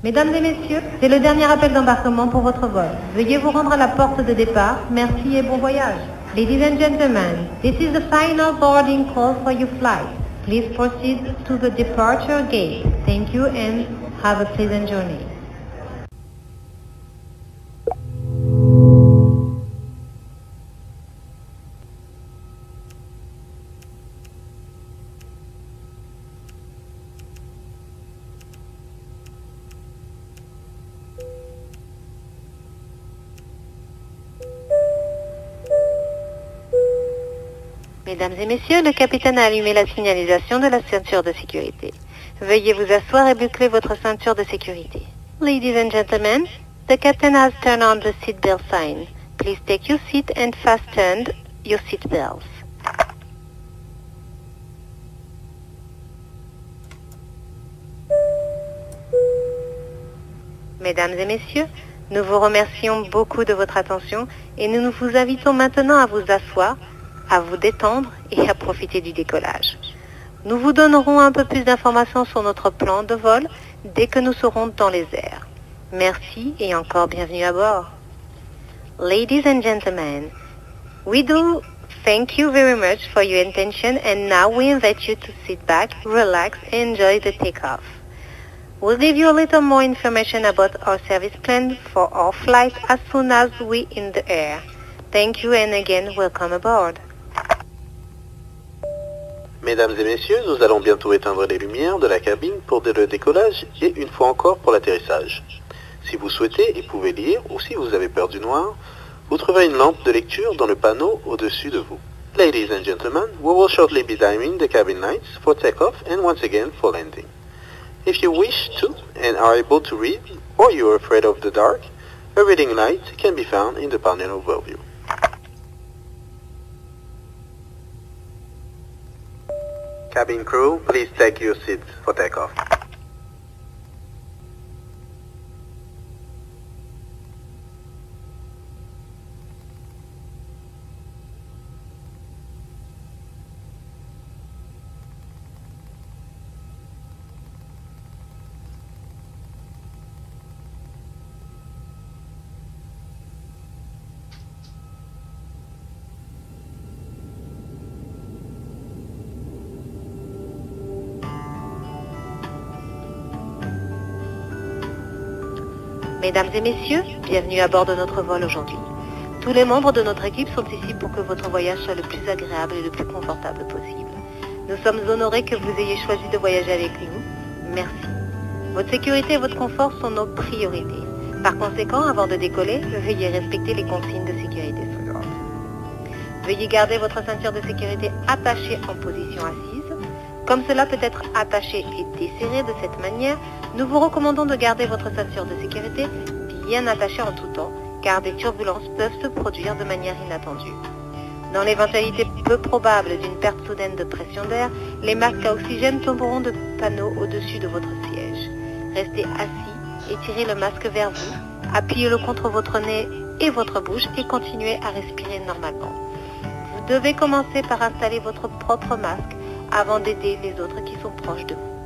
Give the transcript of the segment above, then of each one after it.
Mesdames et messieurs, c'est le dernier appel d'embarquement pour votre vol. Veuillez vous rendre à la porte de départ. Merci et bon voyage. Ladies and gentlemen, this is the final boarding call for your flight. Please proceed to the departure gate. Thank you and have a pleasant journey. Mesdames et messieurs, le capitaine a allumé la signalisation de la ceinture de sécurité. Veuillez vous asseoir et boucler votre ceinture de sécurité. Ladies and gentlemen, the captain has turned on the seatbelt sign. Please take your seat and fasten your seatbelts. Mesdames et messieurs, nous vous remercions beaucoup de votre attention et nous vous invitons maintenant à vous asseoir, à vous détendre et à profiter du décollage. Nous vous donnerons un peu plus d'informations sur notre plan de vol dès que nous serons dans les airs. Merci et encore bienvenue à bord. Ladies and gentlemen, we do thank you very much for your attention and now we invite you to sit back, relax and enjoy the takeoff. We'll give you a little more information about our service plan for our flight as soon as we're in the air. Thank you and again, welcome aboard. Mesdames et messieurs, nous allons bientôt éteindre les lumières de la cabine pour le décollage et une fois encore pour l'atterrissage. Si vous souhaitez et pouvez lire ou si vous avez peur du noir, vous trouverez une lampe de lecture dans le panneau au-dessus de vous. Ladies and gentlemen, we will shortly be dimming the cabin lights for takeoff and once again for landing. If you wish to and are able to read or you are afraid of the dark, a reading light can be found in the panel overview. Cabin crew, please take your seats for takeoff. Mesdames et messieurs, bienvenue à bord de notre vol aujourd'hui. Tous les membres de notre équipe sont ici pour que votre voyage soit le plus agréable et le plus confortable possible. Nous sommes honorés que vous ayez choisi de voyager avec nous. Merci. Votre sécurité et votre confort sont nos priorités. Par conséquent, avant de décoller, veuillez respecter les consignes de sécurité suivantes. Veuillez garder votre ceinture de sécurité attachée en position assise. Comme cela peut être attaché et desserré de cette manière, nous vous recommandons de garder votre ceinture de sécurité bien attachée en tout temps, car des turbulences peuvent se produire de manière inattendue. Dans l'éventualité peu probable d'une perte soudaine de pression d'air, les masques à oxygène tomberont de panneaux au-dessus de votre siège. Restez assis et tirez le masque vers vous, appuyez-le contre votre nez et votre bouche et continuez à respirer normalement. Vous devez commencer par installer votre propre masque avant d'aider les autres qui sont proches de vous.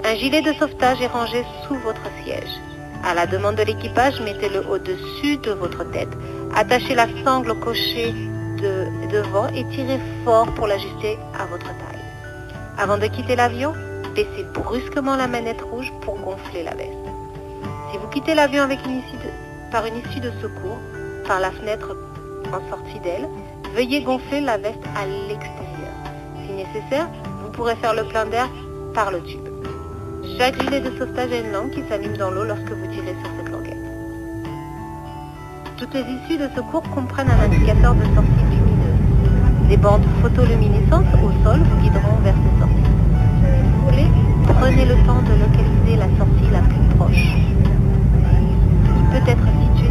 Un gilet de sauvetage est rangé sous votre siège. À la demande de l'équipage, mettez-le au-dessus de votre tête. Attachez la sangle au cocher devant et tirez fort pour l'ajuster à votre taille. Avant de quitter l'avion, baissez brusquement la manette rouge pour gonfler la veste. Si vous quittez l'avion avec par une issue de secours, par la fenêtre en sortie d'aile, veuillez gonfler la veste à l'extérieur. Si nécessaire, vous pourrez faire le plein d'air par le tube. Chaque gilet de sauvetage a une lampe qui s'allume dans l'eau lorsque vous tirez sur cette languette. Toutes les issues de secours comprennent un indicateur de sortie lumineuse. Des bandes photoluminescentes au sol vous guideront vers ces sorties. Si vous voulez, prenez le temps de localiser la sortie la plus proche. Il peut être situé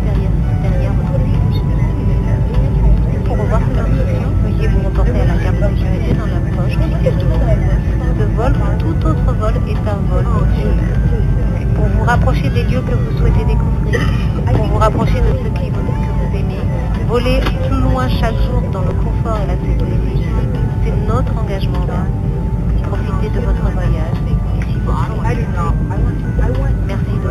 derrière votre siège. Pour revoir ces instructions, veuillez vous reporter à la carte de sécurité dans la poche du siège de ce vol ou tout autre vol est un vol nocturne. Pour vous rapprocher des lieux que vous souhaitez découvrir, pour vous rapprocher de ceux que vous aimez, voler plus loin chaque jour dans le confort et la sécurité, c'est notre engagement envers vous. Profitez de votre voyage et si vous le souhaitez. Merci de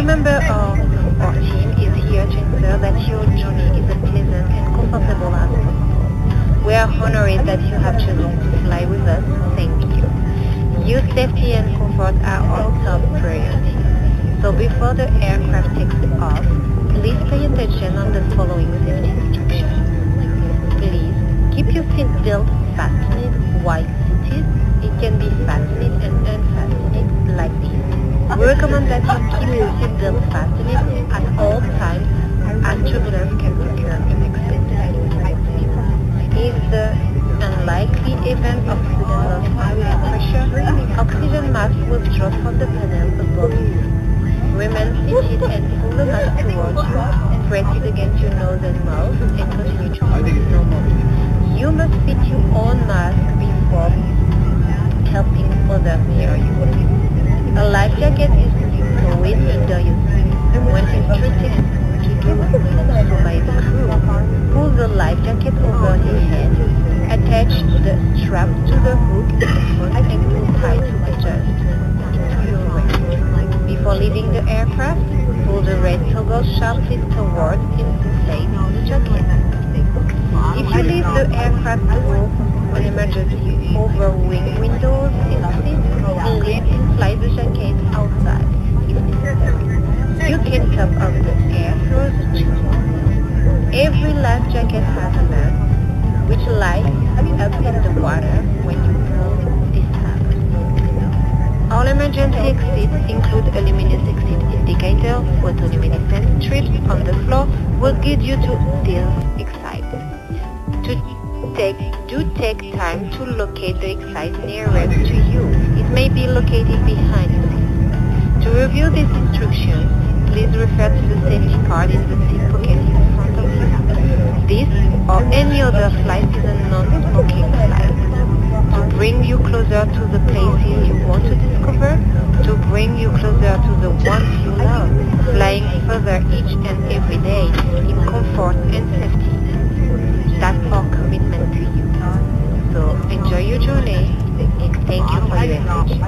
Every member of our team is here to ensure that your journey is as pleasant and comfortable as possible. We are honored that you have chosen to fly with us. Thank you. Your safety and comfort are our top priority. So before the aircraft takes off, please pay attention on the following safety instructions. Please keep your seatbelt fastened while seated. It can be fastened and unfastened like this. We recommend that you keep your seatbelt fastened at all times as turbulence can occur unexpectedly. In the unlikely event of sudden loss of air pressure, oxygen mask will drop from the panel above you. Remain seated and pull the mask towards you. Press it against your nose and mouth and continue to breathe normally. You must fit your own mask before helping others near you. A life jacket is stowed under your seat. When instructed to do so by the crew, pull the life jacket over your head. Attach the strap to the hook in the front and pull tight to adjust into your waist. Before leaving the aircraft, pull the red toggle sharply towards inflate the jacket. If you leave the aircraft through an emergency over wing windows and seats, please inflate the jacket outside if necessary. You can top up the air through the tube. Every life jacket has a lamp which lights up in the water when you pull this tab. All emergency exits include a luminous exit indicator. Photoluminescent strips on the floor will guide you to this exit. Do take time to locate the exit nearest to you. It may be located behind you. To review these instructions, please refer to the safety card in the seat pocket in front of you. This or any other flight is a non-smoking flight. To bring you closer to the places you want to discover, to bring you closer to the ones you love, flying further each and every day in comfort and safety. That's our commitment to you. So enjoy your journey and thank you for your attention.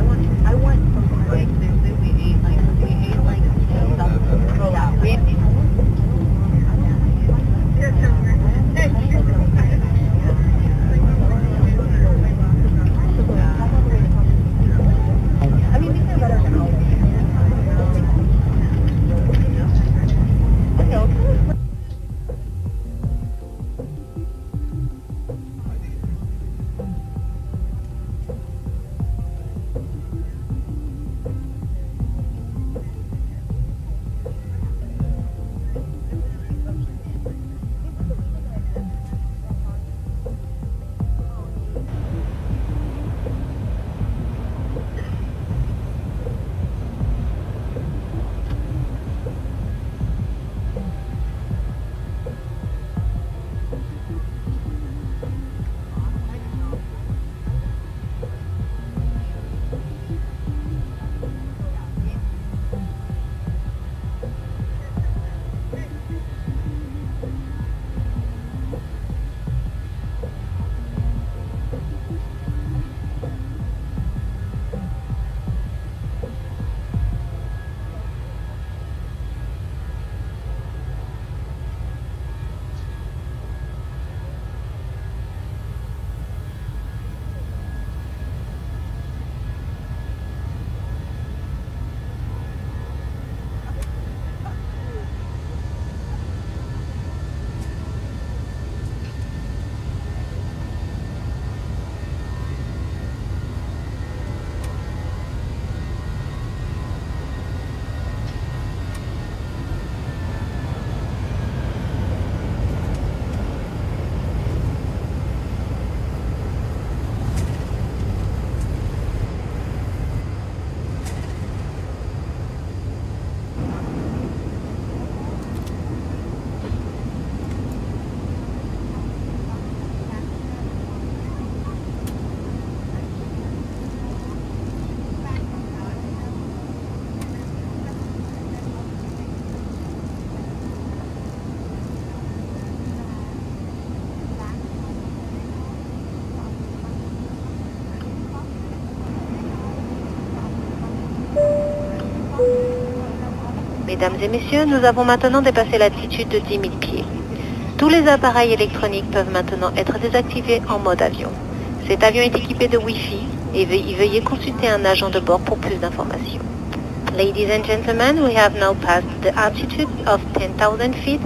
Mesdames et messieurs, nous avons maintenant dépassé l'altitude de 10 000 pieds. Tous les appareils électroniques peuvent maintenant être désactivés en mode avion. Cet avion est équipé de Wi-Fi et veuillez consulter un agent de bord pour plus d'informations. Ladies and gentlemen, we have now passed the altitude of 10,000 feet.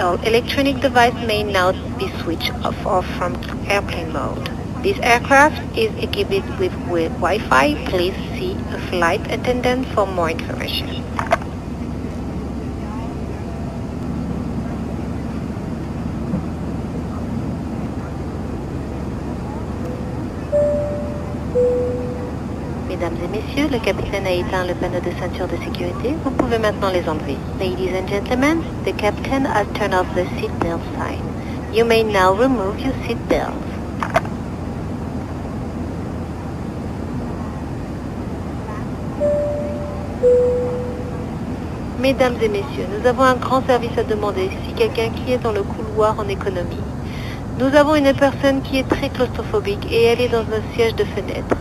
All electronic device may now be switched off or from airplane mode. This aircraft is equipped with Wi-Fi. Please see a flight attendant for more information. Mesdames et messieurs, le capitaine a éteint le panneau de ceinture de sécurité. Vous pouvez maintenant les enlever. Ladies and gentlemen, the captain has turned off the seatbelt sign. You may now remove your seatbelts. Mesdames et messieurs, nous avons un grand service à demander si quelqu'un qui est dans le couloir en économie. Nous avons une personne qui est très claustrophobique et elle est dans un siège de fenêtre.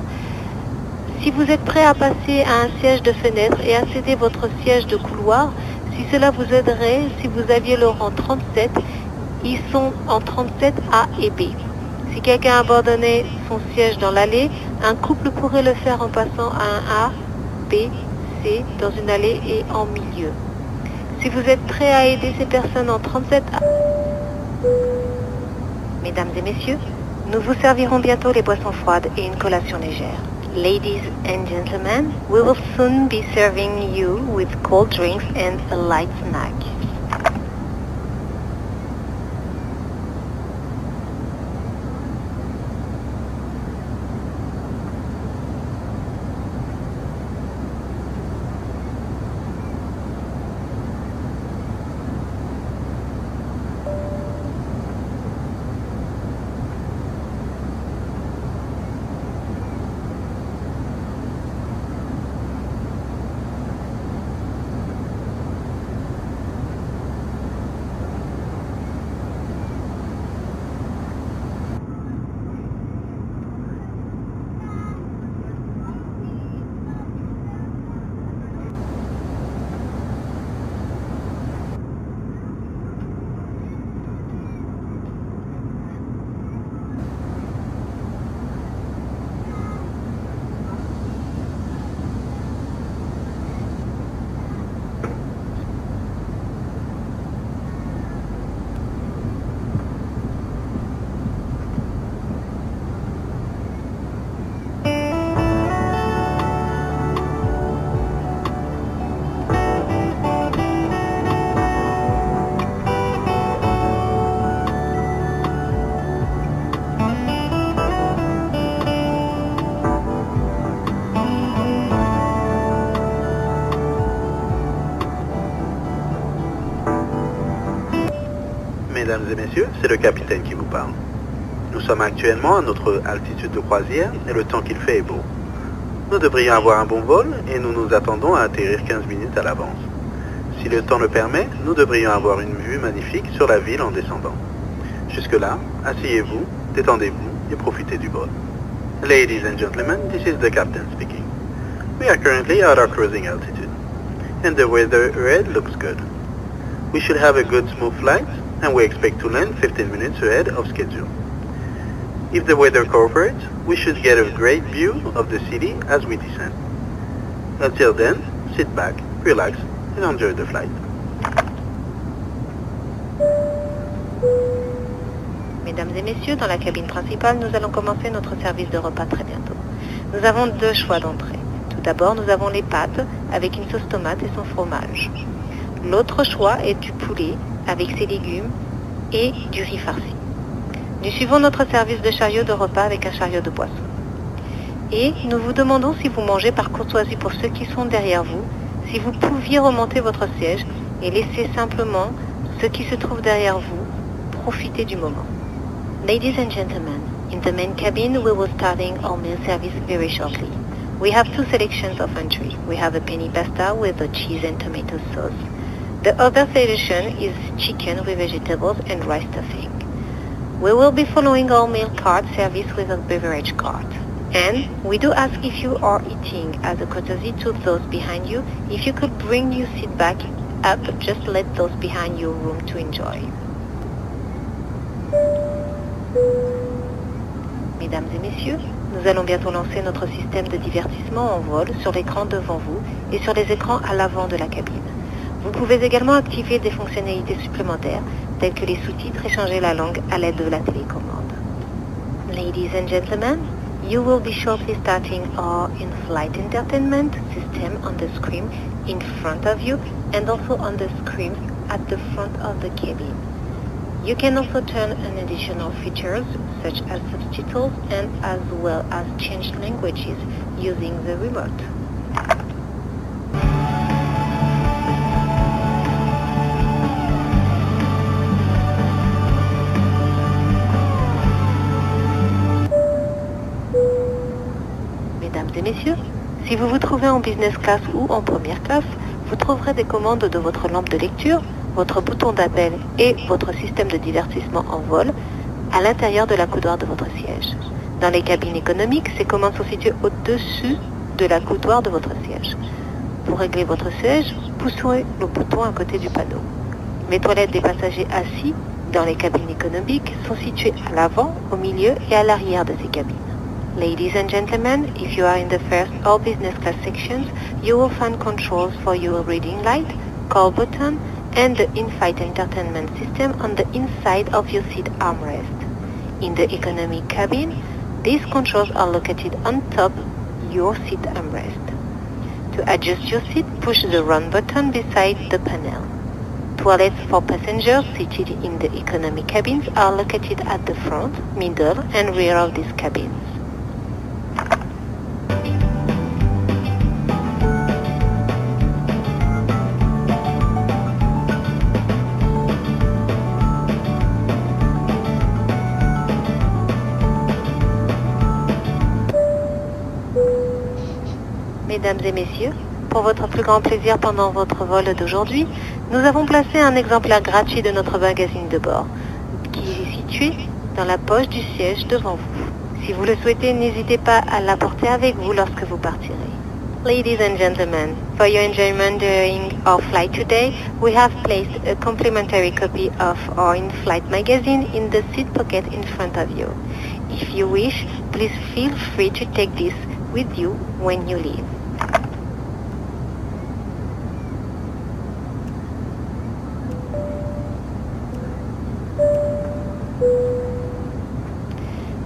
Si vous êtes prêt à passer à un siège de fenêtre et à céder votre siège de couloir, si cela vous aiderait, si vous aviez le rang 37, ils sont en 37A et B. Si quelqu'un abandonnait son siège dans l'allée, un couple pourrait le faire en passant à un A, B, C dans une allée et en milieu. Si vous êtes prêt à aider ces personnes en 37A, mesdames et messieurs, nous vous servirons bientôt les boissons froides et une collation légère. Ladies and gentlemen, we will soon be serving you with cold drinks and a light snack. Mesdames et messieurs, c'est le capitaine qui vous parle. Nous sommes actuellement à notre altitude de croisière et le temps qu'il fait est beau. Nous devrions avoir un bon vol et nous nous attendons à atterrir 15 minutes à l'avance. Si le temps le permet, nous devrions avoir une vue magnifique sur la ville en descendant. Jusque-là, asseyez-vous, détendez-vous et profitez du vol. Ladies and gentlemen, this is the captain speaking. We are currently at our cruising altitude, and the weather ahead looks good. We should have a good smooth flight, and we expect to land 15 minutes ahead of schedule. If the weather cooperates, we should get a great view of the city as we descend. Until then, sit back, relax, and enjoy the flight. Mesdames et messieurs, dans la cabine principale, nous allons commencer notre service de repas très bientôt. Nous avons deux choix d'entrée. Tout d'abord, nous avons les pâtes avec une sauce tomate et son fromage. L'autre choix est du poulet avec ses légumes et du riz farci. Nous suivons notre service de chariot de repas avec un chariot de boisson. Et nous vous demandons si vous mangez par courtoisie pour ceux qui sont derrière vous, si vous pouviez remonter votre siège et laisser simplement ceux qui se trouvent derrière vous profiter du moment. Ladies and gentlemen, in the main cabin we will starting our meal service very shortly. We have two selections of entry. We have a penny pasta with a cheese and tomato sauce. The other selection is chicken with vegetables and rice stuffing. We will be following our meal cart service with a beverage cart. And we do ask if you are eating as a courtesy to those behind you, if you could bring your seat back up, just let those behind you room to enjoy. Mesdames et messieurs, nous allons bientôt lancer notre système de divertissement en vol sur l'écran devant vous et sur les écrans à l'avant de la cabine. Vous pouvez également activer des fonctionnalités supplémentaires telles que les sous-titres et changer la langue à l'aide de la télécommande. Ladies and gentlemen, you will be shortly starting our in-flight entertainment system on the screen in front of you and also on the screens at the front of the cabin. You can also turn on additional features such as subtitles and as well as change languages using the remote. Mesdames et messieurs, si vous vous trouvez en business class ou en première classe, vous trouverez des commandes de votre lampe de lecture, votre bouton d'appel et votre système de divertissement en vol à l'intérieur de la coudoir de votre siège. Dans les cabines économiques, ces commandes sont situées au-dessus de la coudoir de votre siège. Pour régler votre siège, poussez le bouton à côté du panneau. Les toilettes des passagers assis dans les cabines économiques sont situées à l'avant, au milieu et à l'arrière de ces cabines. Ladies and gentlemen, if you are in the first or business class sections, you will find controls for your reading light, call button, and the in-flight entertainment system on the inside of your seat armrest. In the economy cabin, these controls are located on top your seat armrest. To adjust your seat, push the run button beside the panel. Toilets for passengers seated in the economy cabins are located at the front, middle, and rear of these cabins. Mesdames et messieurs, pour votre plus grand plaisir pendant votre vol d'aujourd'hui, nous avons placé un exemplaire gratuit de notre magazine de bord, qui est situé dans la poche du siège devant vous. Si vous le souhaitez, n'hésitez pas à l'apporter avec vous lorsque vous partirez. Ladies and gentlemen, for your enjoyment during our flight today, we have placed a complimentary copy of our in-flight magazine in the seat pocket in front of you. If you wish, please feel free to take this with you when you leave.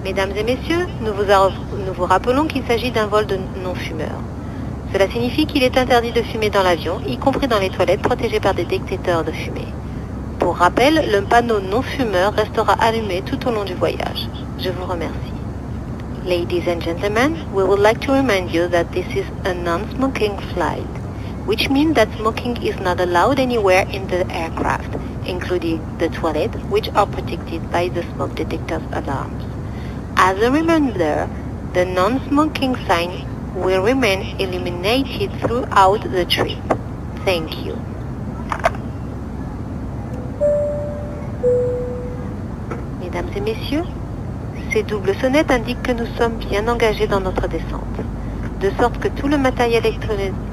Mesdames et messieurs, nous vous rappelons qu'il s'agit d'un vol de non-fumeurs. Cela signifie qu'il est interdit de fumer dans l'avion, y compris dans les toilettes protégées par des détecteurs de fumée. Pour rappel, le panneau non-fumeur restera allumé tout au long du voyage. Je vous remercie. Ladies and gentlemen, we would like to remind you that this is a non-smoking flight, which means that smoking is not allowed anywhere in the aircraft, including the toilet, which are protected by the smoke detector's alarms. As a reminder, the non-smoking sign will remain illuminated throughout the trip. Thank you. Mesdames et messieurs, ces doubles sonnettes indiquent que nous sommes bien engagés dans notre descente, de sorte que tout le matériel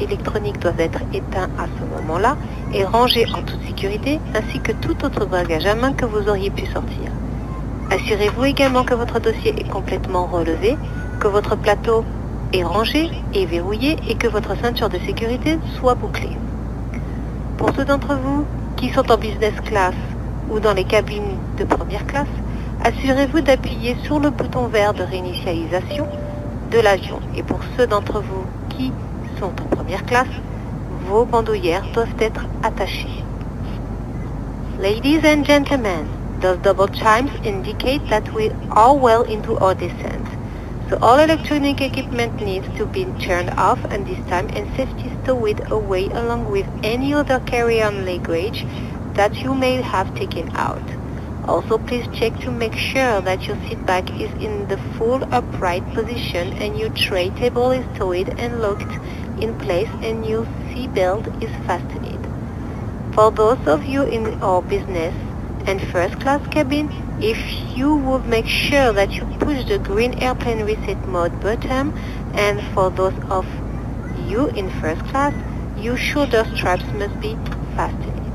électronique doit être éteint à ce moment-là et rangé en toute sécurité, ainsi que tout autre bagage à main que vous auriez pu sortir. Assurez-vous également que votre dossier est complètement relevé, que votre plateau est rangé et verrouillé et que votre ceinture de sécurité soit bouclée. Pour ceux d'entre vous qui sont en business class ou dans les cabines de première classe, assurez-vous d'appuyer sur le bouton vert de réinitialisation de l'avion. Et pour ceux d'entre vous qui sont en première classe, vos bandoulières doivent être attachées. Ladies and gentlemen, those double chimes indicate that we are well into our descent. So all electronic equipment needs to be turned off at this time and safety stowed away along with any other carry-on luggage that you may have taken out. Also, please check to make sure that your seat back is in the full upright position and your tray table is stowed and locked in place and your seat belt is fastened. For those of you in our business and first class cabin, if you would make sure that you push the green airplane reset mode button, and for those of you in first class, your shoulder straps must be Fast unit.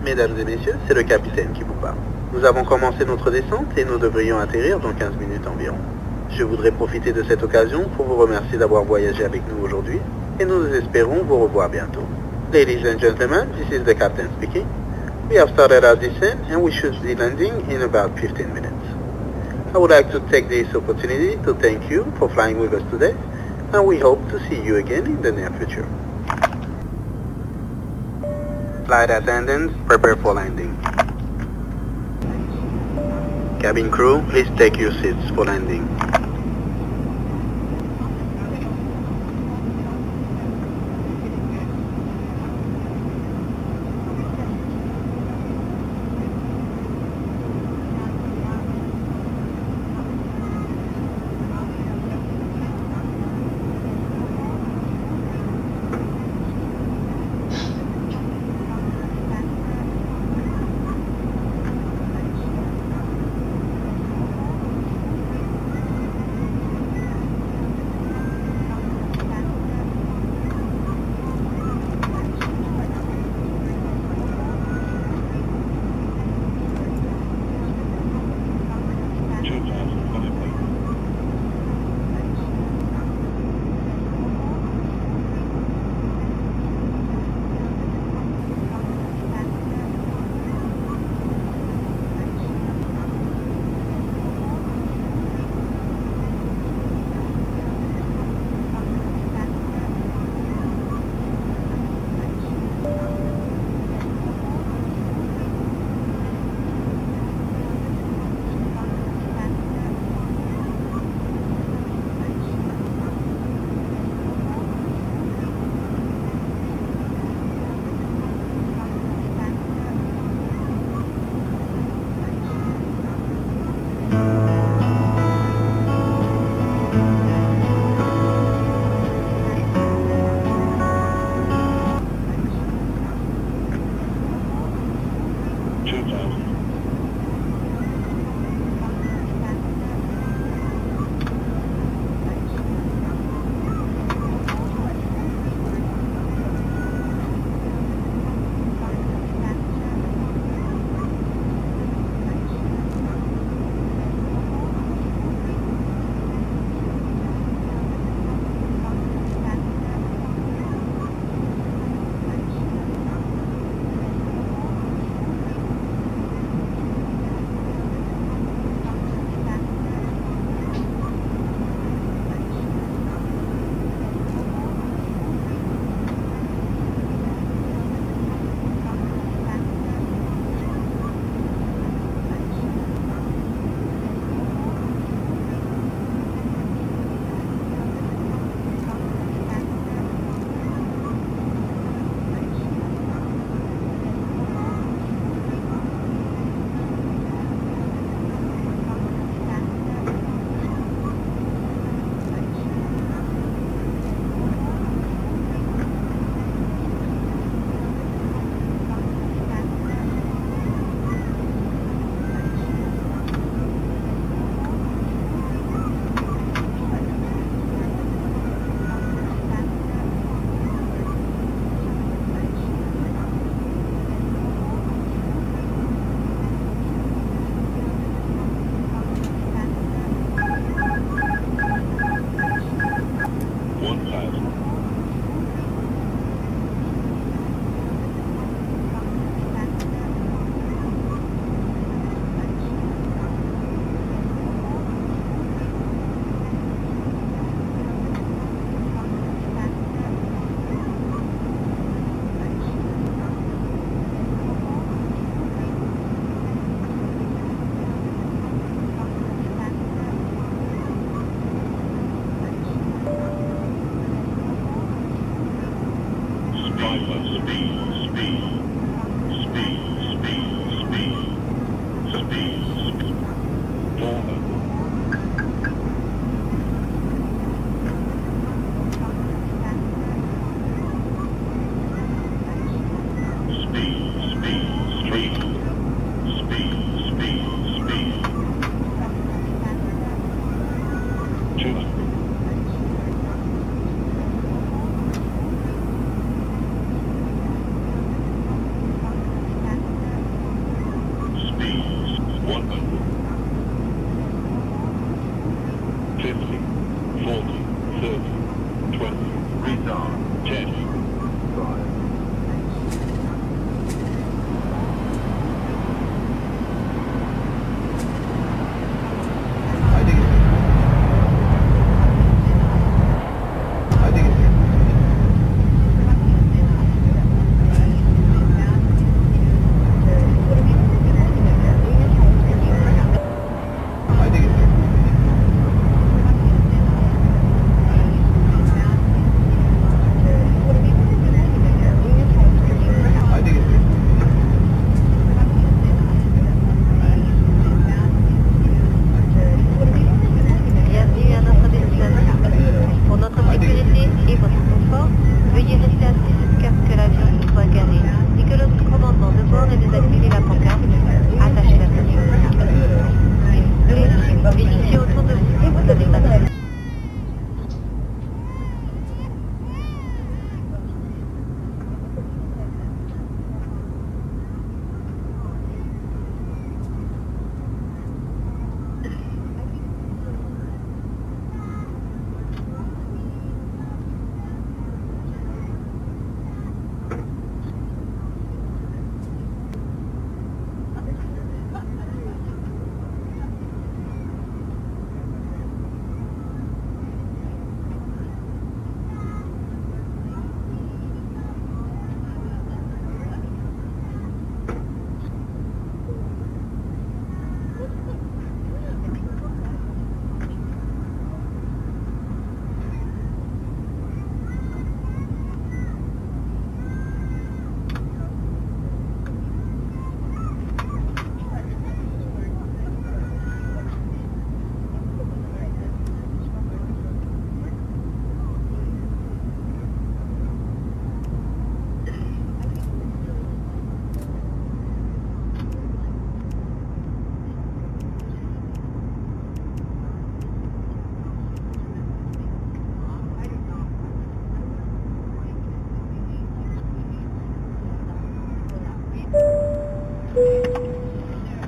Mesdames et messieurs, c'est le capitaine qui vous parle. Nous avons commencé notre descente et nous devrions atterrir dans 15 minutes environ. Je voudrais profiter de cette occasion pour vous remercier d'avoir voyagé avec nous aujourd'hui et nous espérons vous revoir bientôt. Ladies and gentlemen, this is the captain speaking. We have started our descent and we should be landing in about 15 minutes. I would like to take this opportunity to thank you for flying with us today and we hope to see you again in the near future. Flight attendants, prepare for landing. Cabin crew, please take your seats for landing.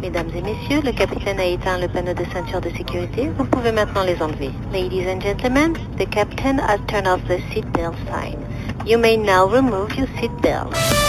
Mesdames et messieurs, le capitaine a éteint le panneau de ceinture de sécurité. Vous pouvez maintenant les enlever. Ladies and gentlemen, the captain has turned off the seatbelt sign. You may now remove your seatbelt.